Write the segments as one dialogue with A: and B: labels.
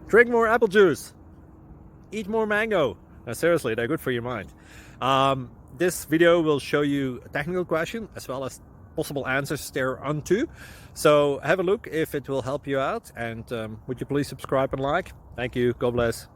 A: Drink more apple juice. Eat more mango. No, seriously, they're good for your mind. This video will show you a technical question as well as possible answers thereunto. So have a look if it will help you out, and would you please subscribe and like? Thank you. God bless.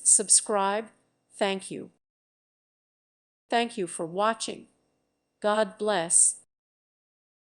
B: Subscribe. Thank you. Thank you for watching. God bless.